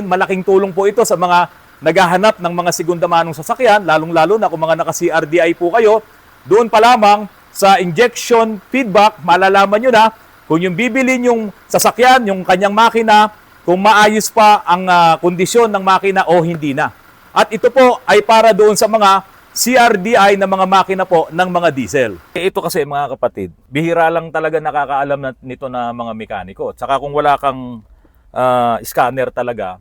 Malaking tulong po ito sa mga naghahanap ng mga segunda manong sasakyan, lalong-lalo na kung mga naka-CRDI po kayo. Doon pa lamang sa injection feedback, malalaman nyo na kung yung bibilin yung sasakyan, yung kanyang makina, kung maayos pa ang kondisyon ng makina o hindi na. At ito po ay para doon sa mga CRDI na mga makina po ng mga diesel. Ito kasi mga kapatid, bihira lang talaga nakakaalam nito na mga mekaniko. Tsaka kung wala kang scanner talaga,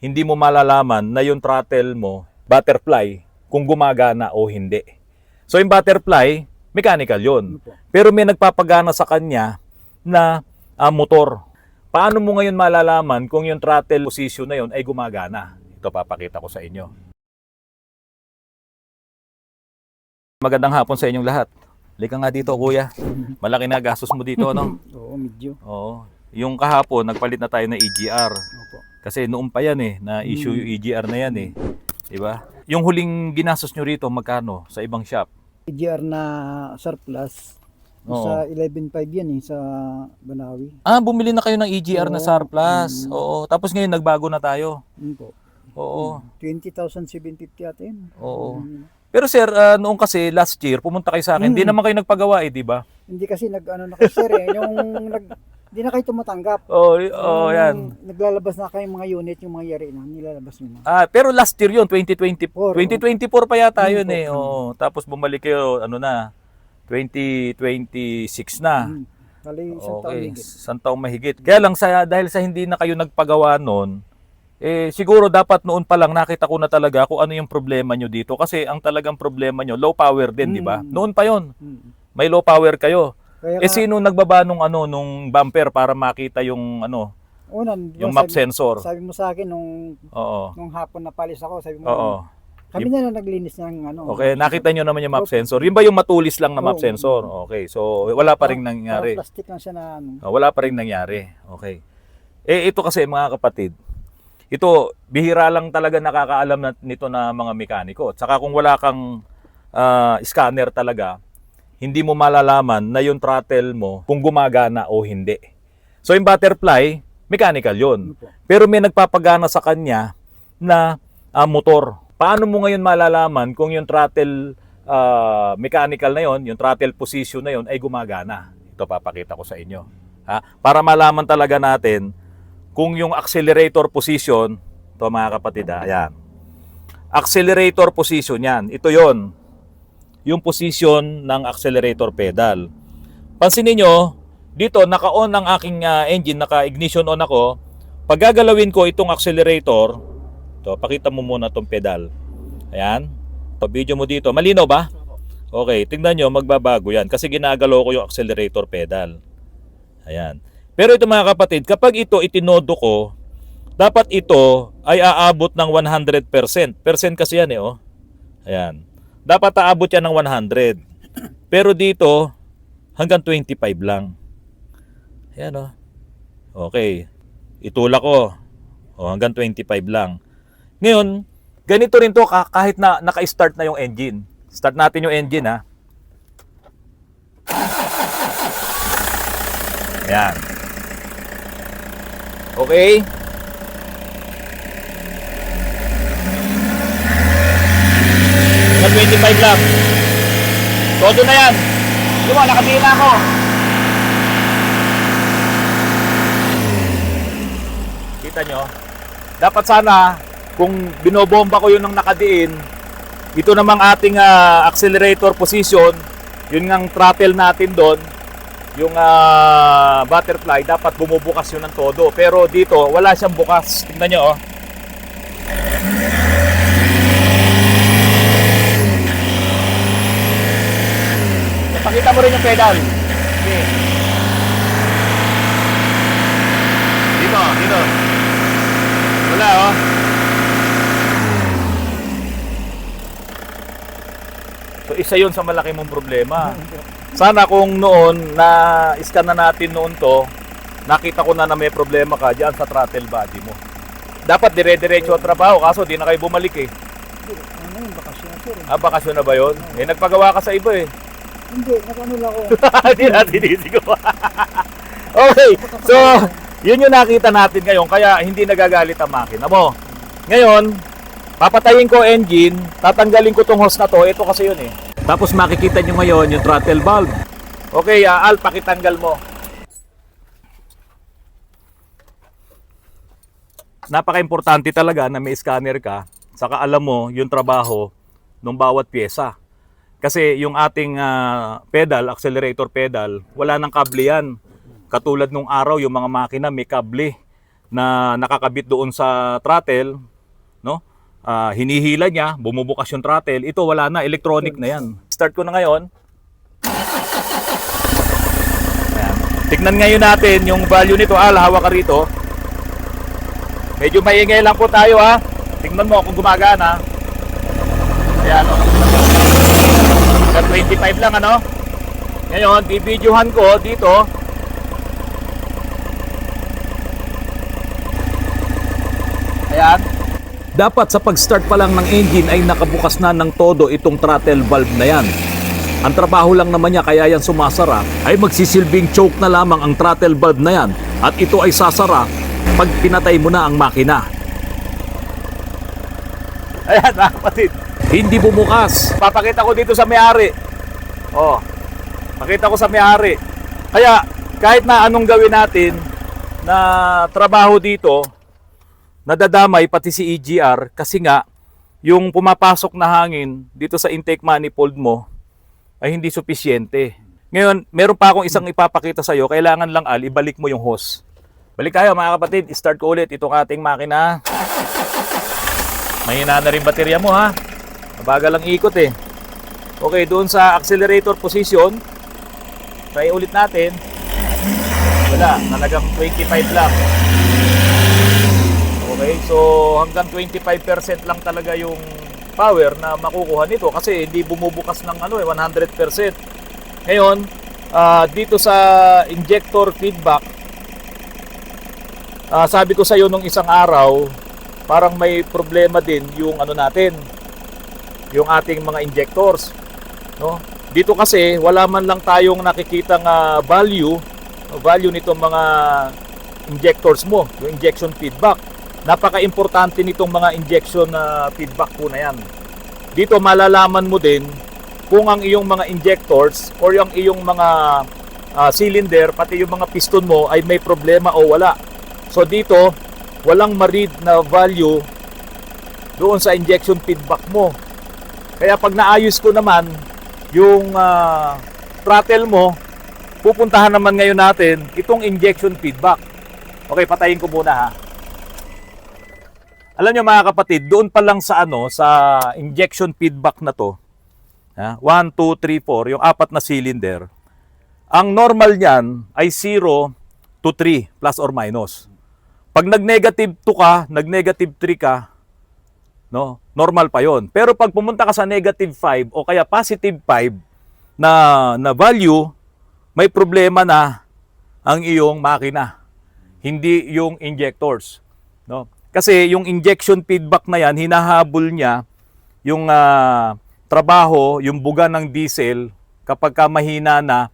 hindi mo malalaman na yung throttle mo, butterfly, kung gumagana o hindi. So yung butterfly, mechanical yun. Pero may nagpapagana sa kanya na motor. Paano mo ngayon malalaman kung yung throttle position na yun ay gumagana? Ito papakita ko sa inyo. Magandang hapon sa inyong lahat. Lika nga dito, kuya. Malaki na gastos mo dito, no? Oo, medyo. Oo. Yung kahapon, nagpalit na tayo ng EGR. Opo. Kasi noon pa yan na issue yung EGR na yan Diba? Yung huling ginastos nyo rito, magkano sa ibang shop? EGR na surplus. Oo. Sa 11.5 yan sa Banawi. Bumili na kayo ng EGR na Oo. surplus. Oo. Tapos ngayon, nagbago na tayo. Yun po. Oo. 20,750 atin. Oo. Pero sir, noong kasi last year, pumunta kayo sa akin, hindi naman kayo nagpagawa di ba? Hindi kasi nag-ano na kayo sir hindi na kayo tumatanggap. Yan. Naglalabas na kayo mga unit, yung mga yari na, nilalabas nyo na. Pero last year yun, 2020, 2024 pa yata yun Oo. Tapos bumalik kayo, 2026 na. Kali isang taon higit. Isang taong mahigit. Kaya lang, dahil sa hindi na kayo nagpagawa noon, siguro dapat noon pa lang nakita ko na talaga kung ano yung problema nyo dito. Kasi ang talagang problema nyo, low power din, di ba? Noon pa yon, may low power kayo. Kaya Sino nagbaba nung bumper para makita yung yung map sensor? Sabi mo sa akin nung hapon na palis ako, sabi mo. Kami na naglinis ng Okay, nakita nyo naman yung map sensor. Yun ba yung matulis lang na map sensor? Okay, so wala pa ring nangyari. Plastic lang siya na Wala pa ring nangyari. Okay. Ito kasi mga kapatid, ito bihira lang talaga nakakaalam nito na mga mekaniko. Tsaka kung wala kang scanner talaga, hindi mo malalaman na yung throttle mo kung gumagana o hindi. So yung butterfly, mechanical yun. Pero may nagpapagana sa kanya na motor. Paano mo ngayon malalaman kung yung throttle mechanical na yon, yung throttle position na yon ay gumagana? Ito papakita ko sa inyo. Para malaman talaga natin kung yung accelerator position, ito mga kapatid, ayan. Accelerator position yan. Ito yon, yung position ng accelerator pedal. Pansinin nyo, dito naka-on ang aking engine, naka-ignition on ako. Pag gagalawin ko itong accelerator, ito, pakita mo muna itong pedal. Ayan. Video mo dito. Malinaw ba? Okay, tingnan nyo, magbabago yan. Kasi ginagalaw ko yung accelerator pedal. Ayan. Pero ito mga kapatid, kapag ito itinodo ko, dapat ito ay aabot ng 100%. Percent kasi yan Ayan. Dapat aabot yan ng 100. Pero dito, hanggang 25 lang. Ayan Okay. Itulak ko. Hanggang 25 lang. Ngayon, ganito rin to kahit na naka-start na yung engine. Start natin yung engine Ayan. Okay. Sa 25 lang. Todo na yan. Di ba, nakatingin na ako. Kita nyo? Dapat sana, kung binobomba ko yun ng nakadiin, ito namang ating accelerator position, yun ngang throttle natin doon, yung butterfly, dapat bumubukas yun ng todo. Pero dito, wala siyang bukas. Tingnan nyo Pakita mo rin yung pedal. Okay. Dito. Wala So isa yun sa malaki mong problema. Sana kung noon na scan na natin noon to, nakita ko na may problema ka diyan sa throttle body mo. Dapat dire-diretso ang trabaho, kaso di na kayo bumalik bakasyon sir. Bakasyon na ba yun? Nagpagawa ka sa iba Hindi, nakano lang ako. Hindi natin isigawa. Okay, so Yun yung nakita natin ngayon, kaya hindi nagagalit ang makina mo. Ngayon, papatayin ko engine, tatanggalin ko tong hose na to, ito kasi yun eh. Tapos makikita nyo ngayon yung throttle valve. Okay, Al, pakitanggal mo. Napaka-importante talaga na may scanner ka, saka alam mo yung trabaho ng bawat pyesa. Kasi yung ating pedal, accelerator pedal, wala nang kable yan. Katulad nung araw, yung mga makina may kable na nakakabit doon sa throttle, no? Hinihila niya, bumubukas yung throttle. Ito wala na, electronic na yan. Start ko na ngayon. Ayan. Tignan ngayon natin yung value nito. Hawak ka rito. Medyo maingay lang po tayo ha. Tignan mo kung gumagana. Ayan o. 25 lang ano. Ngayon, bibidyohan ko dito. Ayan. Dapat sa pag-start pa lang ng engine ay nakabukas na ng todo itong throttle valve na yan. Ang trabaho lang naman niya kaya yan sumasara ay magsisilbing choke na lamang ang throttle valve na yan at ito ay sasara pag pinatay mo na ang makina. Ayan mga kapatid. Hindi bumukas. Papakita ko dito sa may-ari. Oh, pakita ko sa may-ari. Kaya kahit na anong gawin natin na trabaho dito, nadadamay pati si EGR kasi nga yung pumapasok na hangin dito sa intake manifold mo ay hindi supisyente. Ngayon, meron pa akong isang ipapakita sa iyo. Kailangan lang ibalik mo yung hose. Balik tayo mga kapatid. Start ko ulit itong ating makina. Mahina na rin baterya mo ha. Mabagal lang ikot eh. Okay, doon sa accelerator position, try ulit natin. Wala, talagang 25 lang. Okay, so hanggang 25% lang talaga yung power na makukuha nito kasi hindi bumubukas ng 100%. Ngayon, dito sa injector feedback, sabi ko sa iyo nung isang araw, parang may problema din yung natin, yung ating mga injectors, no? Dito kasi wala man lang tayong nakikitang value nitong mga injectors mo, yung injection feedback. Napaka-importante nitong mga injection feedback po na yan. Dito malalaman mo din kung ang iyong mga injectors or yung iyong mga cylinder, pati yung mga piston mo ay may problema o wala. So dito, walang ma-read na value doon sa injection feedback mo. Kaya pag naayos ko naman yung throttle mo, pupuntahan naman ngayon natin itong injection feedback. Okay, patayin ko muna ha. Alam nyo mga kapatid, doon pa lang sa sa injection feedback na to, 1, 2, 3, 4, yung 4 na cylinder, ang normal niyan ay 0 to 3 plus or minus. Pag nag-negative 2 ka, nag-negative 3 ka, no, normal pa yon. Pero pag pumunta ka sa negative 5 o kaya positive 5 na value, may problema na ang iyong makina, hindi yung injectors, no? Kasi yung injection feedback na yan, hinahabol niya yung trabaho, yung buga ng diesel kapag mahina na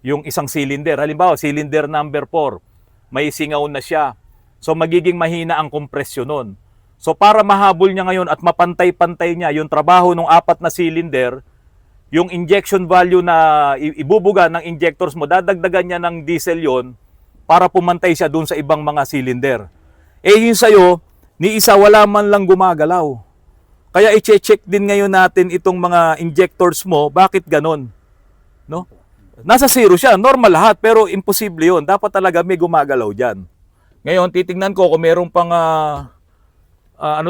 yung isang cylinder. Halimbawa, cylinder number 4, may singaw na siya. So magiging mahina ang kompresyon nun. So para mahabol niya ngayon at mapantay-pantay niya yung trabaho ng 4 na cylinder, yung injection value na ibubuga ng injectors mo, dadagdagan niya ng diesel yon para pumantay siya dun sa ibang mga cylinder. Yun sa'yo, ni isa wala man lang gumagalaw. Kaya i-check din ngayon natin itong mga injectors mo, bakit ganon? No? Nasa zero siya, normal lahat, pero imposible yun. Dapat talaga may gumagalaw dyan. Ngayon, titingnan ko kung merong pang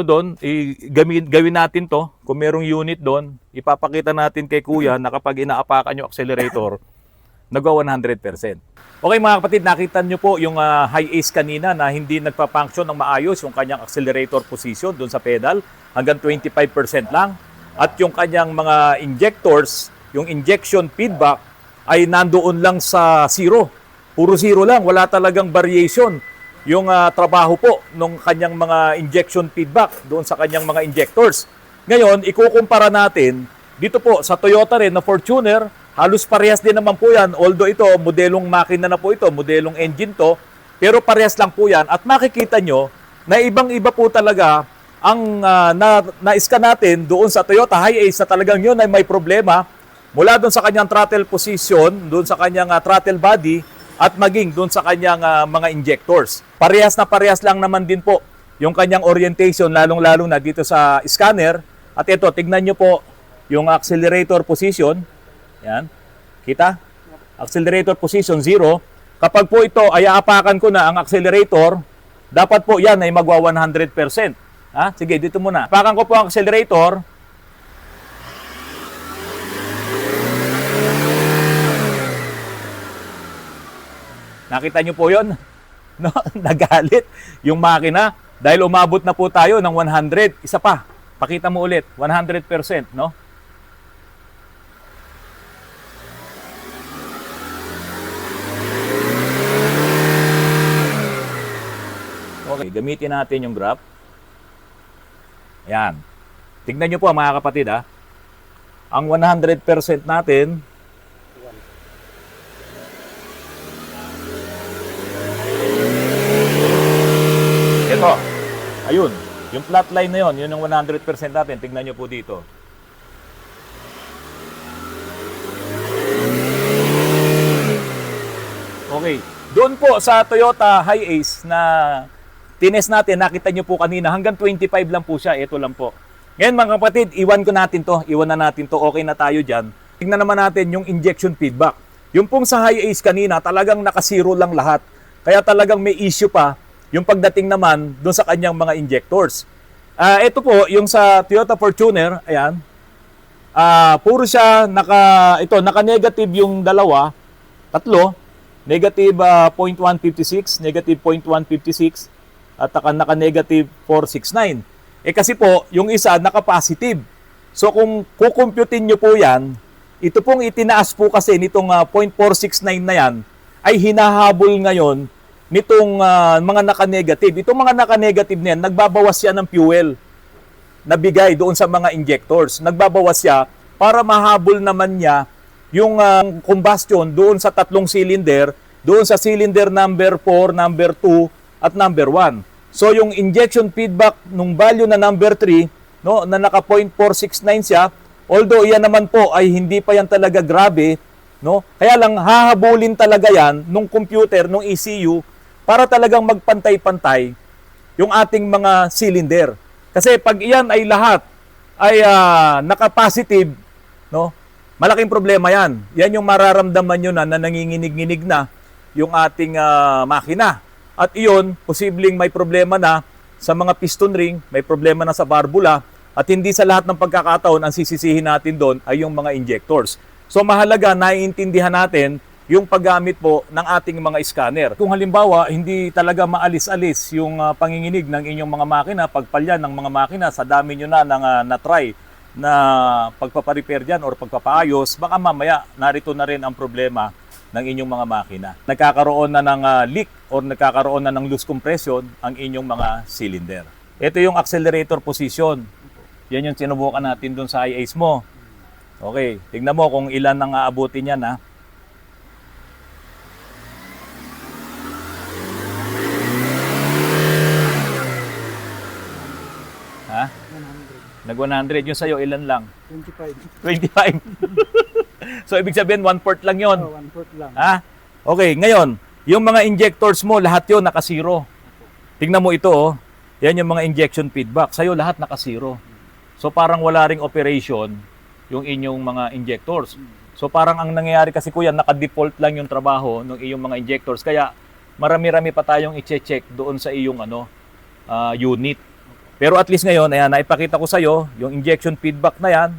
doon, gawin natin to. Kung merong unit doon, ipapakita natin kay kuya na kapag inaapakan yung accelerator, nagwa 100%. Okay mga kapatid, nakita nyo po yung high ace kanina na hindi nagpa-function ng maayos yung kanyang accelerator position doon sa pedal. Hanggang 25% lang. At yung kanyang mga injectors, yung injection feedback, ay nandoon lang sa zero. Puro zero lang, wala talagang variation. Yung trabaho po ng kanyang mga injection feedback doon sa kanyang mga injectors. Ngayon, ikukumpara natin dito po sa Toyota rin na Fortuner, halos parehas din naman po yan. Although ito, modelong makina na po ito, modelong engine to. pero parehas lang po yan at makikita nyo na ibang-iba po talaga ang na-scan natin doon sa Toyota Hiace na talagang yun ay may problema mula doon sa kanyang throttle position, doon sa kanyang throttle body at maging doon sa kanyang mga injectors. Parehas na parehas lang naman din po yung kanyang orientation, lalong-lalo na dito sa scanner. At ito, tignan nyo po yung accelerator position. Yan. Kita? Accelerator position 0. Kapag po ito ay aapakan ko na ang accelerator, dapat po yan ay magwa 100%. Ha? Sige, dito muna. Apakan ko po ang accelerator. Nakita nyo po yun? No? Nagalit yung makina dahil umabot na po tayo ng 100. Isa pa, pakita mo ulit, 100%, no? Okay, gamitin natin yung graph. Ayan. Tignan nyo po mga kapatid ha. Ang 100% natin, ito. Ayun. Yung flat line na yun, yun ang 100% natin. Tignan nyo po dito. Okay. Doon po sa Toyota Hiace na tines natin, nakita nyo po kanina, hanggang 25 lang po siya. Ito lang po. Ngayon mga kapatid, iwan ko natin to. Iwan na natin to. Okay na tayo dyan. Tingnan naman natin yung injection feedback. Yung pong sa Hiace kanina, talagang naka-zero lang lahat. Kaya talagang may issue pa yung pagdating naman doon sa kanyang mga injectors. Ito po, yung sa Toyota Fortuner, ayan. Puro siya, naka-negative yung dalawa, tatlo. Negative 0.156, negative 0.156, at naka-negative 469. Kasi po, yung isa naka-positive. So kung kukumputin nyo po yan, ito pong itinaas po kasi nitong 0.469 na yan, ay hinahabol ngayon nitong mga naka-negative. Itong mga naka-negative na yan, nagbabawas siya ng fuel na bigay doon sa mga injectors. Nagbabawas siya para mahabol naman niya yung combustion doon sa tatlong cylinder, doon sa cylinder number 4, number 2, at number 1. So yung injection feedback nung value na number 3, no, na naka 0.469 siya, although yan naman po ay hindi pa yan talaga grabe, no? Kaya lang hahabulin talaga yan nung computer, nung ECU, para talagang magpantay-pantay yung ating mga cylinder. Kasi pag iyan ay lahat ay naka-positive, no? Malaking problema yan. Yan yung mararamdaman nyo na nanginginig-nginig na yung ating makina. At iyon, posibleng may problema na sa mga piston ring, may problema na sa barbula, at hindi sa lahat ng pagkakataon ang sisisihin natin doon ay yung mga injectors. So mahalaga, naiintindihan natin yung paggamit po ng ating mga scanner. Kung halimbawa, hindi talaga maalis-alis yung panginginig ng inyong mga makina, pagpalyan ng mga makina, sa dami nyo na-try na pagpaparepair dyan or pagpapaayos, baka mamaya narito na rin ang problema ng inyong mga makina. Nagkakaroon na ng leak or nagkakaroon na ng loose compression ang inyong mga cylinder. Ito yung accelerator position. Yan yung sinubukan natin dun sa Hiace mo. Okay, tingnan mo kung ilan ang aabutin yan ha. Ha? 100. Nag-100. Yung sa'yo, ilan lang? 25. 25. So, ibig sabihin, 1/4 lang yon. Oh, 1/4 lang. Ha? Okay, ngayon, yung mga injectors mo, lahat yon naka-zero. Tingnan mo ito, oh. Yan yung mga injection feedback. Sa'yo, lahat naka-zero. So, parang wala ring operation yung inyong mga injectors. So, parang ang nangyayari kasi kuya, naka-default lang yung trabaho ng iyong mga injectors. Kaya, marami-rami pa tayong i-check doon sa iyong unit. Pero at least ngayon, ayan, naipakita ko sa iyo yung injection feedback na yan,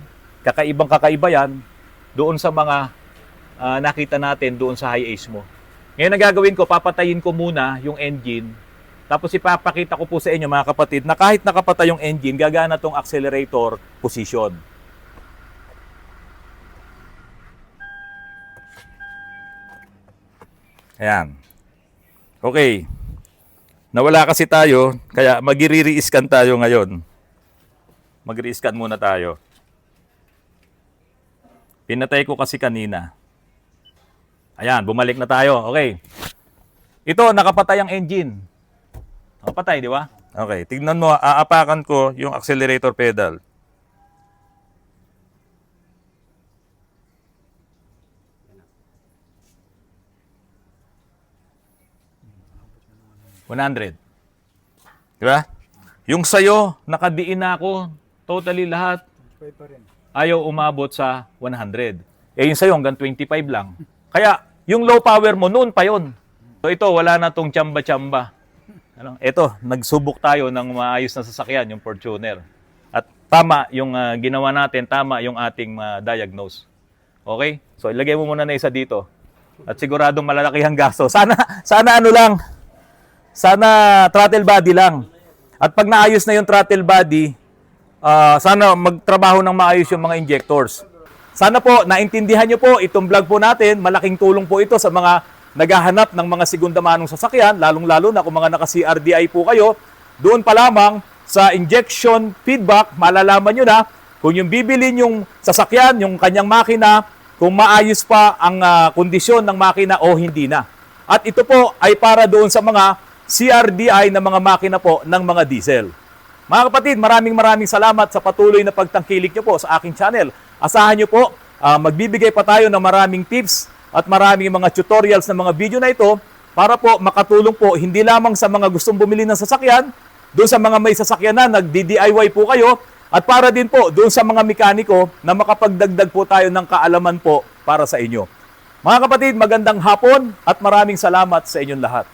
kakaibang-kakaiba yan, doon sa mga nakita natin doon sa Hiace mo. Ngayon ang gagawin ko, papatayin ko muna yung engine, tapos ipapakita ko po sa inyo mga kapatid na kahit nakapatay yung engine, gagana tong accelerator position. Ayan. Okay. Nawala kasi tayo, kaya mag-re-scan tayo ngayon. Mag-re-scan muna tayo. Pinatay ko kasi kanina. Ayan, bumalik na tayo. Okay. Ito, nakapatay ang engine. Nakapatay, di ba? Okay, tignan mo, aapakan ko yung accelerator pedal. $100. Di ba? Yung sayo, nakadiin na ako, totally lahat, Pwede pa rin. ayaw umabot sa 100. Eh yung sa'yo hanggang 25 lang. Kaya yung low power mo noon pa yon. So ito, wala na tong tsamba-tsamba. Ano? Ito, nagsubok tayo ng maayos na sasakyan, yung Fortuner. At tama yung ginawa natin, tama yung ating diagnose. Okay? So ilagay mo muna na isa dito. At siguradong malalaki ang gasto. Sana ano lang, sana throttle body lang. At pag naayos na yung throttle body, sana magtrabaho ng maayos yung mga injectors. Sana po, naintindihan nyo po itong vlog po natin. Malaking tulong po ito sa mga naghahanap ng mga segunda manong sasakyan, lalong-lalo na kung mga naka-CRDI po kayo. Doon pa lamang sa injection feedback, malalaman nyo na kung yung bibilin yung sasakyan, yung kanyang makina, kung maayos pa ang kondisyon ng makina o hindi na. At ito po ay para doon sa mga CRDI na mga makina po ng mga diesel. Mga kapatid, maraming salamat sa patuloy na pagtangkilik nyo po sa aking channel. Asahan nyo po, magbibigay pa tayo ng maraming tips at maraming mga tutorials ng mga video na ito para po makatulong po hindi lamang sa mga gustong bumili ng sasakyan, doon sa mga may sasakyan na nagdi-DIY po kayo, at para din po doon sa mga mekaniko na makapagdagdag po tayo ng kaalaman po para sa inyo. Mga kapatid, magandang hapon at maraming salamat sa inyong lahat.